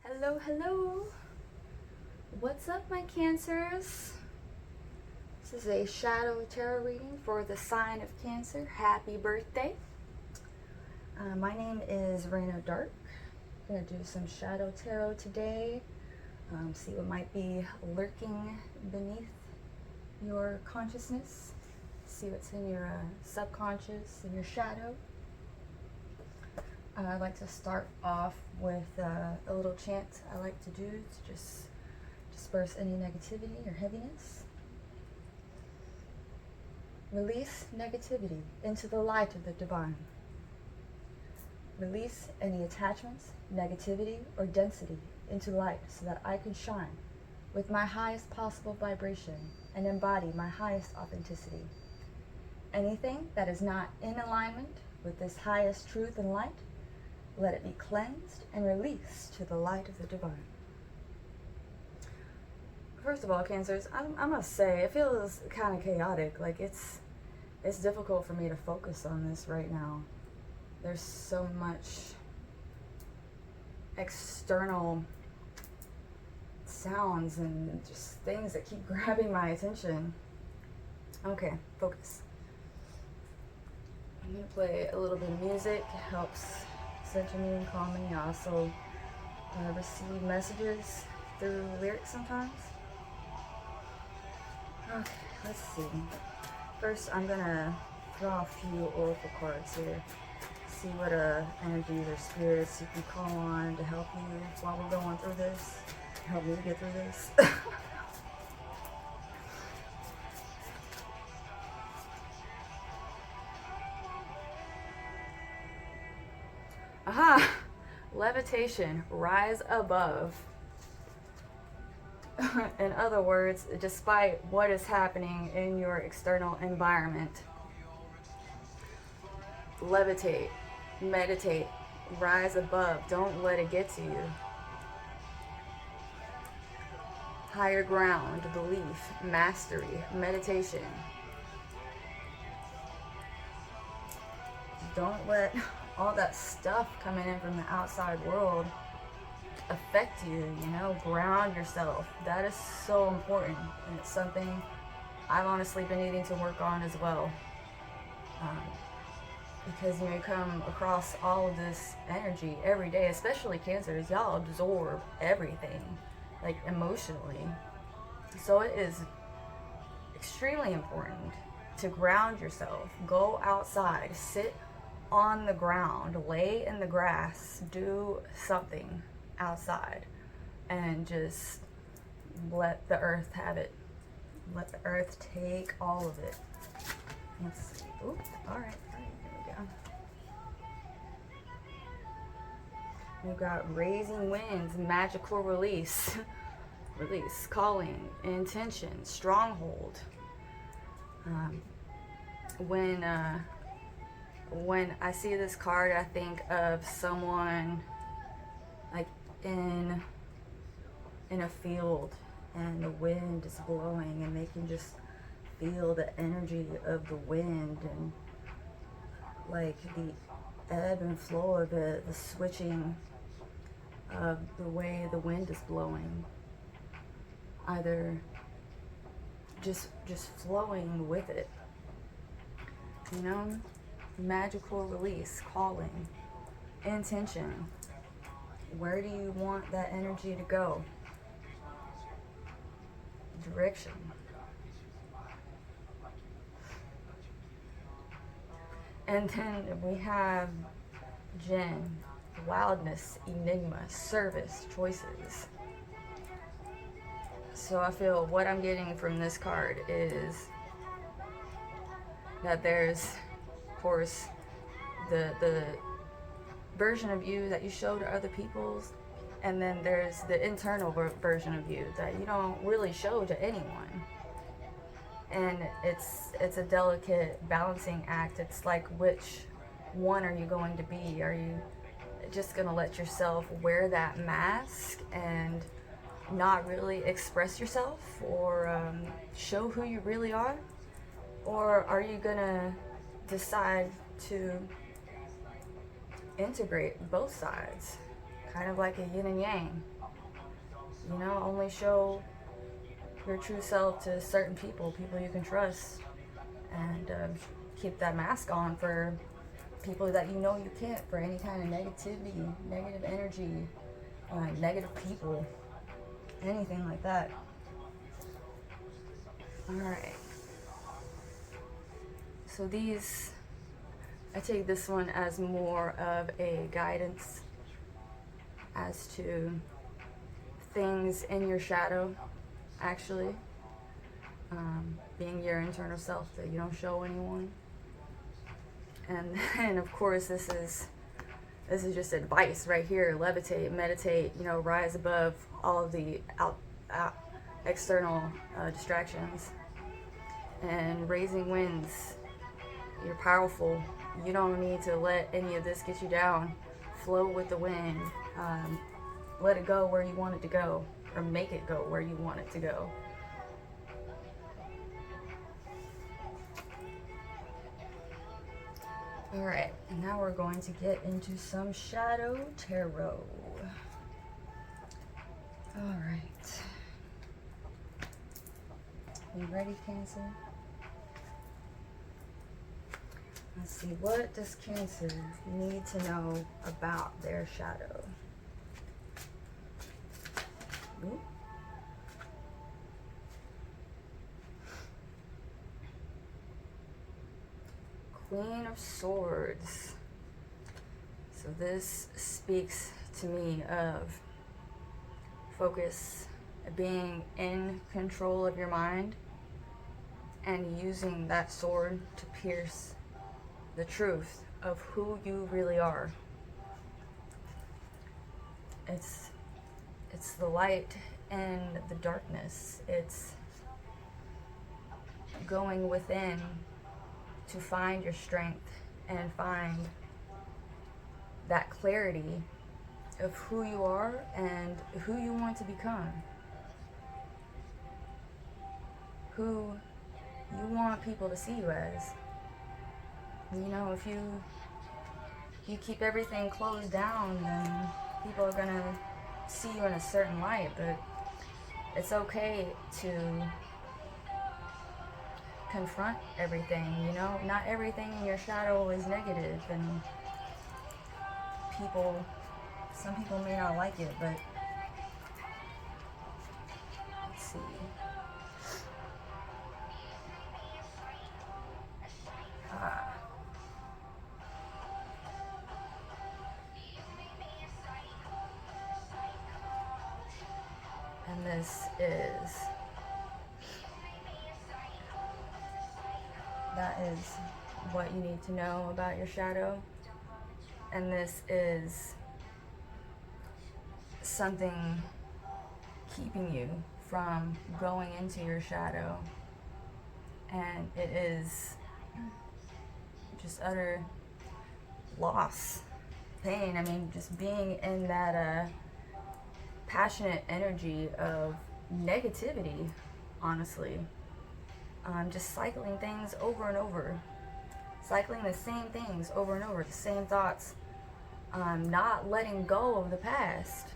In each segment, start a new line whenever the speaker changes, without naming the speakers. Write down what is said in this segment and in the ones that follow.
Hello, hello. What's up, my Cancers? This is a shadow tarot reading for the sign of Cancer. Happy birthday. My name is Raina Dark. I'm going to do some shadow tarot today. See what might be lurking beneath your consciousness. See what's in your subconscious and your shadow. I'd like to start off with a little chant I like to do to just disperse any negativity or heaviness. Release negativity into the light of the divine. Release any attachments, negativity, or density into light so that I can shine with my highest possible vibration and embody my highest authenticity. Anything that is not in alignment with this highest truth and light, let it be cleansed and released to the light of the divine. First of all, Cancers, I must say, it feels kind of chaotic. Like it's difficult for me to focus on this right now. There's so much external sounds and just things that keep grabbing my attention. Okay, focus. I'm gonna play a little bit of music. It helps center me and calm me. I also receive messages through lyrics sometimes. Okay, let's see. First, I'm gonna draw a few oracle cards here. See what energies or spirits you can call on to help you while we're going through this. Help me to get through this. Aha! Levitation, rise above. In other words, despite what is happening in your external environment, levitate, meditate, rise above. Don't let it get to you. Higher ground, belief, mastery, meditation. Don't let all that stuff coming in from the outside world affect you, ground yourself. That is so important, and it's something I've honestly been needing to work on as well. Because you come across all of this energy every day, especially Cancers, y'all absorb everything, like emotionally. So it is extremely important to ground yourself. Go outside, sit on the ground, lay in the grass, do something outside, and just let the earth have it. Let the earth take all of it. Let's see. Ooh, all right, there we go. We've got raising winds, magical release, release, calling, intention, stronghold. When I see this card, I think of someone like in a field, and the wind is blowing, and they can just feel the energy of the wind, and like the ebb and flow of it, the switching of the way the wind is blowing, either just flowing with it, magical release, calling, intention. Where do you want that energy to go? Direction. And then we have Jen, wildness, enigma, service, choices. So I feel what I'm getting from this card is that there's, of course, the version of you that you show to other people's, and then there's the internal version of you that you don't really show to anyone. And it's a delicate balancing act. It's like, which one are you going to be? Are you just going to let yourself wear that mask and not really express yourself or show who you really are? Or are you going to decide to integrate both sides? kind of like a yin and yang. You know, only show your true self to certain people you can trust, and keep that mask on for people that you know you can't, for any kind of negativity, negative energy, negative people, anything like that. Alright. So these, I take this one as more of a guidance as to things in your shadow, actually. Being your internal self that you don't show anyone. And then, of course, this is just advice right here. Levitate, meditate, you know, rise above all of the external distractions. And raising winds. You're powerful. You don't need to let any of this get you down. Flow with the wind. Let it go where you want it to go, or make it go where you want it to go. Alright, and now we're going to get into some Shadow Tarot. Alright. You ready, Cancer? Let's see, what does Cancer need to know about their shadow? Ooh. Queen of Swords. So this speaks to me of focus, being in control of your mind, and using that sword to pierce the truth of who you really are. It's the light and the darkness. It's going within to find your strength and find that clarity of who you are and who you want to become. Who you want people to see you as. You know, if you keep everything closed down, then people are gonna see you in a certain light, but it's okay to confront everything, you know? Not everything in your shadow is negative, and some people may not like it, but let's see. And that is what you need to know about your shadow. And this is something keeping you from going into your shadow. And it is just utter loss, pain. I mean, just being in that passionate energy of negativity, honestly. Just cycling things over and over. Cycling the same things over and over, the same thoughts. Not letting go of the past.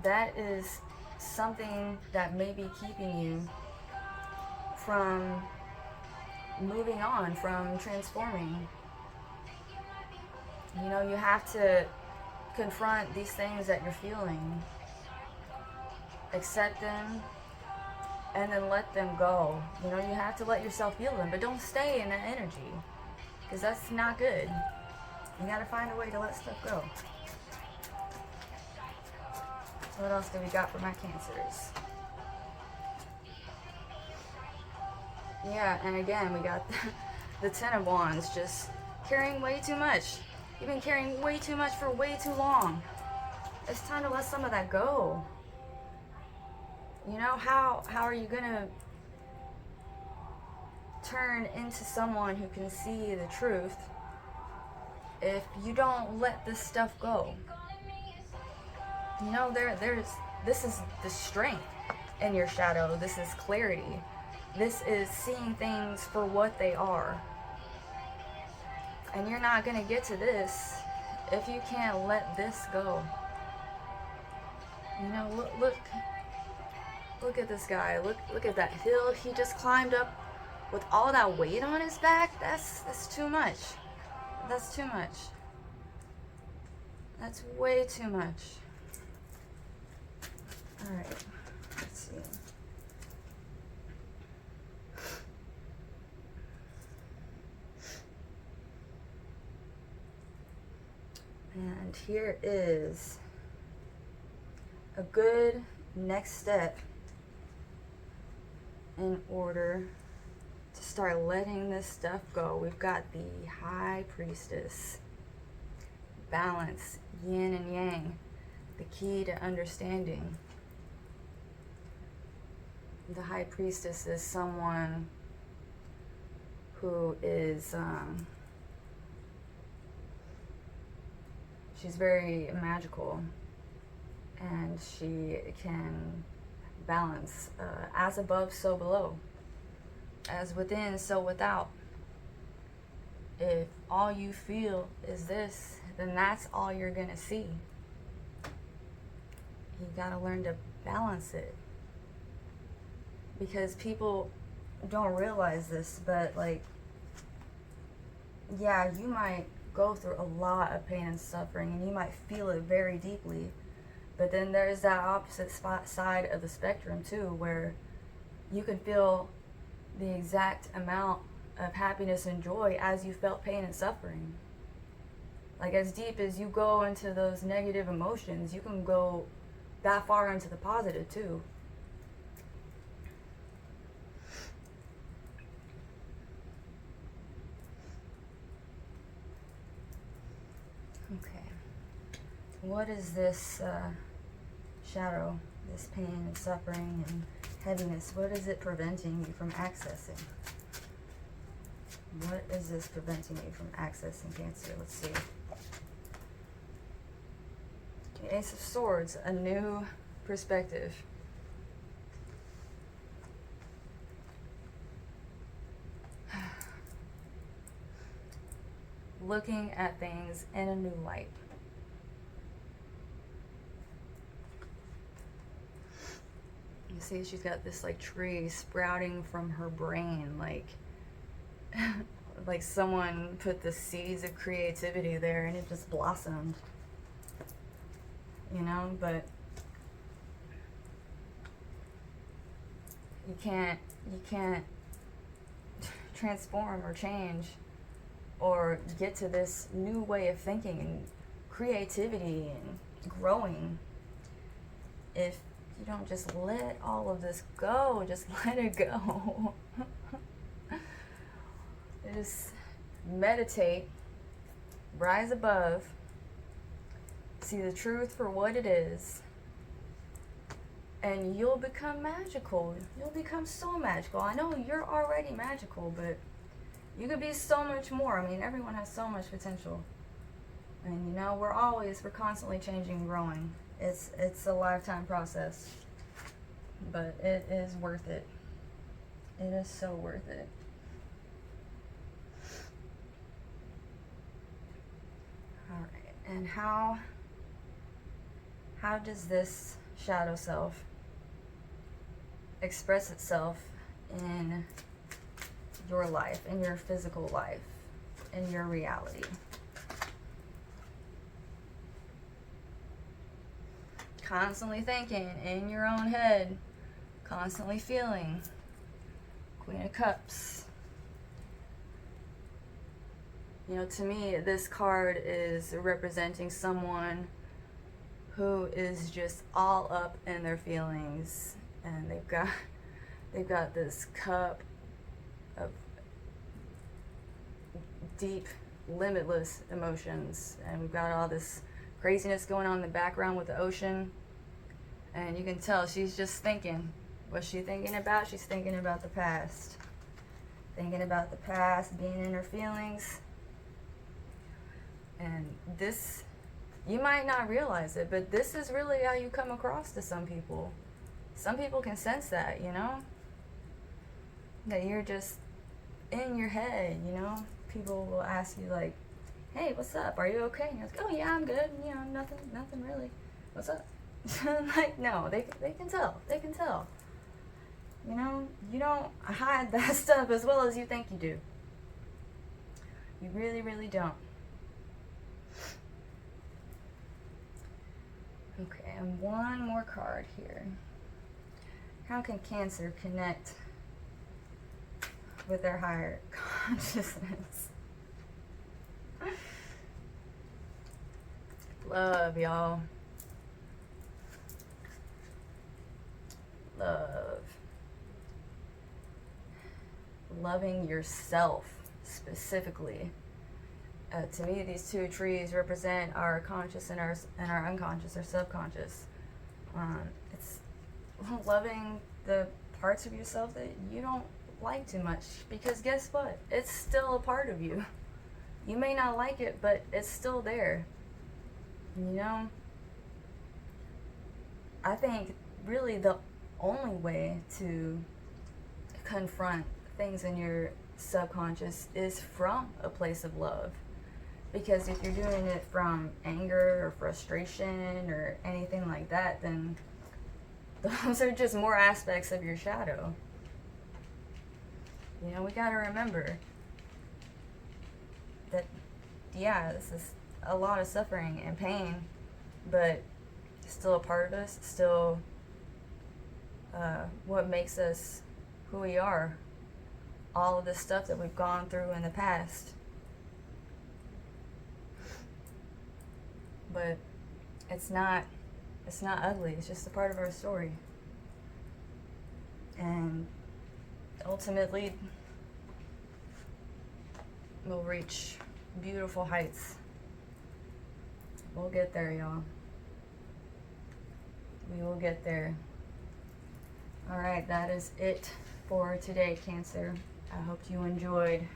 That is something that may be keeping you from moving on, from transforming. You know, you have to confront these things that you're feeling, accept them, and then let them go. You know, you have to let yourself feel them, but don't stay in that energy, because that's not good. You gotta find a way to let stuff go. What else do we got for my Cancers? Yeah, and again, we got the Ten of Wands, just carrying way too much. You've been carrying way too much for way too long. It's time to let some of that go. You know, how are you gonna turn into someone who can see the truth if you don't let this stuff go? You know, this is the strength in your shadow. This is clarity. This is seeing things for what they are. And you're not gonna get to this if you can't let this go. You know, look at this guy. Look at that hill he just climbed up with all that weight on his back. That's too much. That's too much. That's way too much. All right. Let's see. And here is a good next step in order to start letting this stuff go. We've got the High Priestess. Balance, yin and yang, the key to understanding. The High Priestess is someone who is, she's very magical, and she can balance, as above, so below, as within, so without. If all you feel is this, then that's all you're gonna see. You gotta learn to balance it. Because people don't realize this, but like, yeah, you might go through a lot of pain and suffering, and you might feel it very deeply. But then there's that opposite side of the spectrum too, where you can feel the exact amount of happiness and joy as you felt pain and suffering. Like, as deep as you go into those negative emotions, you can go that far into the positive too. Okay. What is this shadow, this pain and suffering and heaviness? What is it preventing you from accessing? What is this preventing you from accessing, Cancer? Let's see. The Ace of Swords, a new perspective. Looking at things in a new light. You see, she's got this like tree sprouting from her brain, like like someone put the seeds of creativity there and it just blossomed. You know, but you can't transform or change or get to this new way of thinking and creativity and growing if you don't just let all of this go. Just let it go. Just meditate, rise above, see the truth for what it is, and you'll become magical. You'll become so magical. I know you're already magical, but you could be so much more. I mean, everyone has so much potential. And you know, we're constantly changing and growing. It's a lifetime process. But it is worth it. It is so worth it. Alright, and how does this shadow self express itself in your life, in your physical life, in your reality? Constantly thinking in your own head, constantly feeling. Queen of Cups. You know, to me, this card is representing someone who is just all up in their feelings, and they've got this cup of deep, limitless emotions, and we've got all this craziness going on in the background with the ocean, and you can tell she's just thinking. What's she thinking about? She's thinking about the past. Thinking about the past, being in her feelings. And this, you might not realize it, but this is really how you come across to some people. Some people can sense that, you know? That you're just in your head, you know? People will ask you like, hey, what's up? Are you okay? And I was like, oh yeah, I'm good. You know, nothing really. What's up? Like, no, they can tell. They can tell. You know, you don't hide that stuff as well as you think you do. You really, really don't. Okay, and one more card here. How can Cancer connect with their higher consciousness? Love, y'all. Love. Loving yourself specifically. To me, these two trees represent our conscious and our unconscious, our subconscious. It's loving the parts of yourself that you don't like too much, because guess what? It's still a part of you. You may not like it, but it's still there. You know, I think really the only way to confront things in your subconscious is from a place of love. Because if you're doing it from anger or frustration or anything like that, then those are just more aspects of your shadow. You know, we gotta remember that, yeah, this is a lot of suffering and pain, but still a part of us, still what makes us who we are. All of the stuff that we've gone through in the past. But it's not ugly. It's just a part of our story. And ultimately, we'll reach beautiful heights. We'll get there, y'all. We will get there. All right, that is it for today, Cancer. I hope you enjoyed.